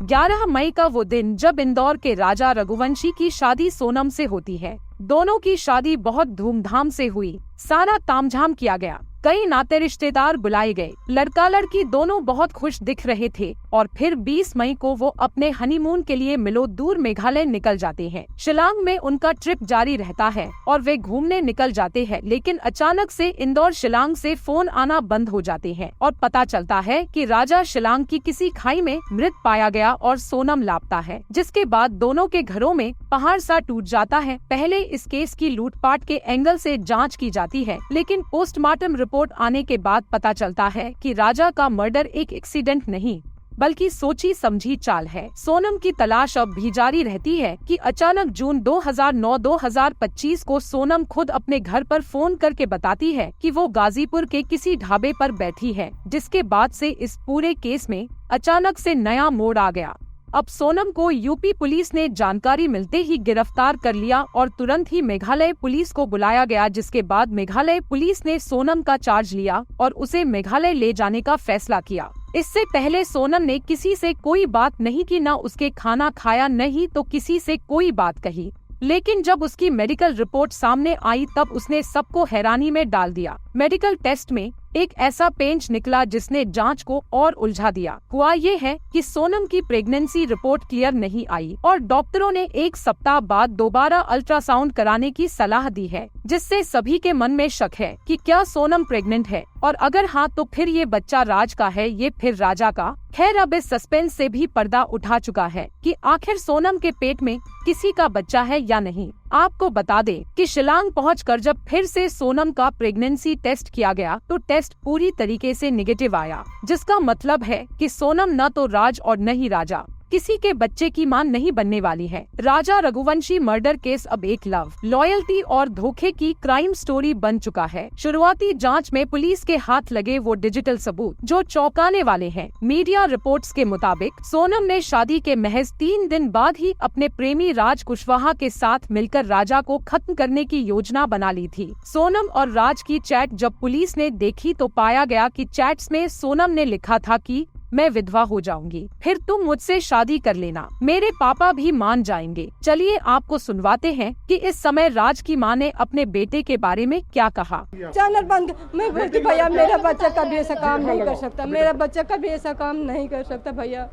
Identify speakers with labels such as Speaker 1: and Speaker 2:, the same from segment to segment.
Speaker 1: 11 मई का वो दिन जब इंदौर के राजा रघुवंशी की शादी सोनम से होती है। दोनों की शादी बहुत धूमधाम से हुई, सारा तामझाम किया गया, कई नाते रिश्तेदार बुलाए गए, लड़का लड़की दोनों बहुत खुश दिख रहे थे। और फिर 20 मई को वो अपने हनीमून के लिए मिलो दूर मेघालय निकल जाते हैं। शिलांग में उनका ट्रिप जारी रहता है और वे घूमने निकल जाते हैं, लेकिन अचानक से इंदौर शिलांग से फोन आना बंद हो जाते हैं और पता चलता है कि राजा शिलांग की किसी खाई में मृत पाया गया और सोनम लापता है। जिसके बाद दोनों के घरों में पहाड़ सा टूट जाता है। पहले इस केस की लूटपाट के एंगल से जांच की जाती है, लेकिन पोस्टमार्टम रिपोर्ट आने के बाद पता चलता है कि राजा का मर्डर एक एक्सीडेंट नहीं बल्कि सोची समझी चाल है। सोनम की तलाश अब भी जारी रहती है कि अचानक जून 2009-2025 को सोनम खुद अपने घर पर फोन करके बताती है कि वो गाजीपुर के किसी ढाबे पर बैठी है, जिसके बाद से इस पूरे केस में अचानक से नया मोड़ आ गया। अब सोनम को यूपी पुलिस ने जानकारी मिलते ही गिरफ्तार कर लिया और तुरंत ही मेघालय पुलिस को बुलाया गया, जिसके बाद मेघालय पुलिस ने सोनम का चार्ज लिया और उसे मेघालय ले जाने का फैसला किया। इससे पहले सोनम ने किसी से कोई बात नहीं की, न उसके खाना खाया, नहीं तो किसी से कोई बात कही। लेकिन जब उसकी मेडिकल रिपोर्ट सामने आई तब उसने सबको हैरानी में डाल दिया। मेडिकल टेस्ट में एक ऐसा पेंच निकला जिसने जांच को और उलझा दिया। हुआ ये है कि सोनम की प्रेगनेंसी रिपोर्ट क्लियर नहीं आई और डॉक्टरों ने 1 सप्ताह बाद दोबारा अल्ट्रासाउंड कराने की सलाह दी है, जिससे सभी के मन में शक है कि क्या सोनम प्रेग्नेंट है, और अगर हाँ तो फिर ये बच्चा राज का है, ये फिर राजा का। खैर, अब इस सस्पेंस से भी पर्दा उठा चुका है कि आखिर सोनम के पेट में किसी का बच्चा है या नहीं। आपको बता दें कि शिलांग पहुंचकर जब फिर से सोनम का प्रेगनेंसी टेस्ट किया गया तो टेस्ट पूरी तरीके से नेगेटिव आया, जिसका मतलब है कि सोनम न तो राज और न ही राजा किसी के बच्चे की मां नहीं बनने वाली है। राजा रघुवंशी मर्डर केस अब एक लव, लॉयल्टी और धोखे की क्राइम स्टोरी बन चुका है। शुरुआती जांच में पुलिस के हाथ लगे वो डिजिटल सबूत जो चौंकाने वाले हैं। मीडिया रिपोर्ट्स के मुताबिक सोनम ने शादी के महज 3 दिन बाद ही अपने प्रेमी राज कुशवाहा के साथ मिलकर राजा को खत्म करने की योजना बना ली थी। सोनम और राज की चैट जब पुलिस ने देखी तो पाया गया कि चैट्स में सोनम ने लिखा था कि मैं विधवा हो जाऊंगी, फिर तुम मुझसे शादी कर लेना, मेरे पापा भी मान जाएंगे। चलिए आपको सुनवाते हैं कि इस समय राज की मां ने अपने बेटे के बारे में क्या कहा।
Speaker 2: चैनल बंद। मैं बोलती भैया मेरा बच्चा कभी ऐसा काम नहीं कर सकता, मेरा बच्चा कभी ऐसा काम नहीं कर सकता भैया,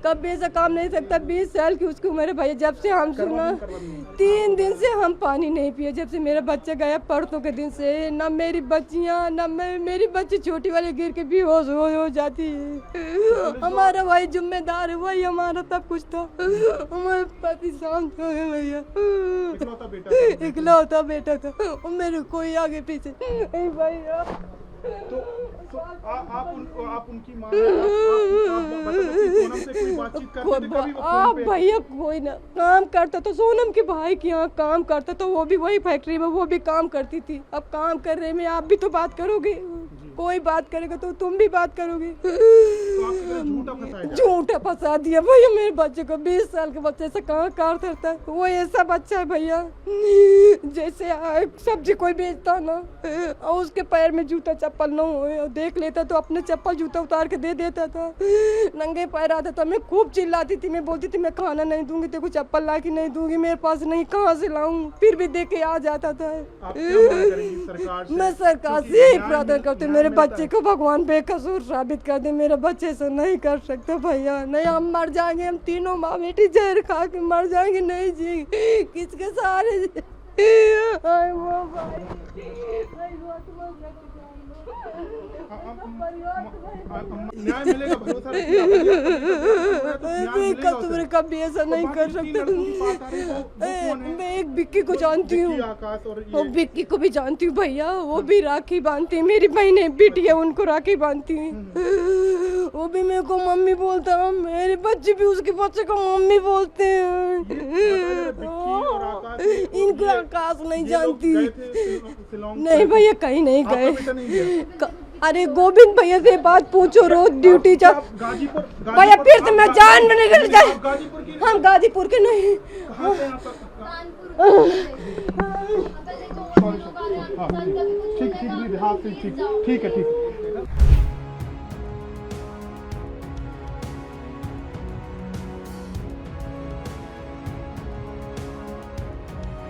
Speaker 2: कभी ऐसा काम नहीं सकता। 20 साल की उसकी उम्र है भैया। जब से हम सुना 3 दिन से हम पानी नहीं पिए, जब से मेरा बच्चा गया परसों के दिन से, न मेरी बच्चियाँ न मेरी बच्ची छोटी वाली गिर के बेहोश हो जाती है। हमारा वही जिम्मेदार है, वही हमारा सब कुछ था। हमारे पति शांत हो गए भैया, इकलौता बेटा था और मेरे कोई आगे पीछे नहीं भैया।
Speaker 3: तो आप उनकी मां सोनम से कोई बातचीत करते थे कभी?
Speaker 2: आप भैया कोई ना काम करता तो सोनम के भाई के यहाँ काम करता तो वो भी वही फैक्ट्री में वो भी काम करती थी। अब काम कर रहे में आप भी तो बात करोगे, कोई बात करेगा तो तुम भी बात करोगे। झूठा फंसा दिया भैया मेरे बच्चे को। 20 साल के बच्चे से कहाँ कार करता है, वो ऐसा बच्चा है भैया जैसे सब्जी कोई बेचता ना और उसके पैर में जूता चप्पल न हो, देख लेता तो अपने चप्पल जूता उतार के दे देता था। नंगे पैर आता था, मैं खूब चिल्लाती थी, मैं बोलती थी मैं खाना नहीं दूंगी, तेरे को चप्पल ला के नहीं दूंगी, मेरे पास नहीं, कहाँ से लाऊं, फिर भी दे के आ जाता था। मैं सरकार से यही प्रार्थना करती हूँ मेरे बच्चे को भगवान बेकसूर साबित कर दे। मेरे बच्चे से नहीं कर सकते भैया, नहीं हम मर जाएंगे, हम तीनों माँ बेटी जहर खा के मर जाएंगे, नहीं जी किसके सहारे।
Speaker 3: न्याय मिलेगा, भरोसा
Speaker 2: रखिए। कभी ऐसा नहीं कर सकते। मैं एक विक्की को जानती हूँ और विक्की को भी जानती हूँ भैया, वो भी राखी बांधती है, मेरी बहन बेटी है उनको राखी बांधती है, वो भी मेरे को मम्मी बोलता है, मेरे बच्चे भी उसके बच्चे को मम्मी बोलते हैं। इनको आकाश नहीं जानती। नहीं भैया कहीं नहीं गए। अरे गोविंद भैया से बात पूछो, रोज ड्यूटी जा भैया, फिर से मैं जान में नहीं, हम गाजीपुर के नहीं।
Speaker 3: ठीक है ठीक है।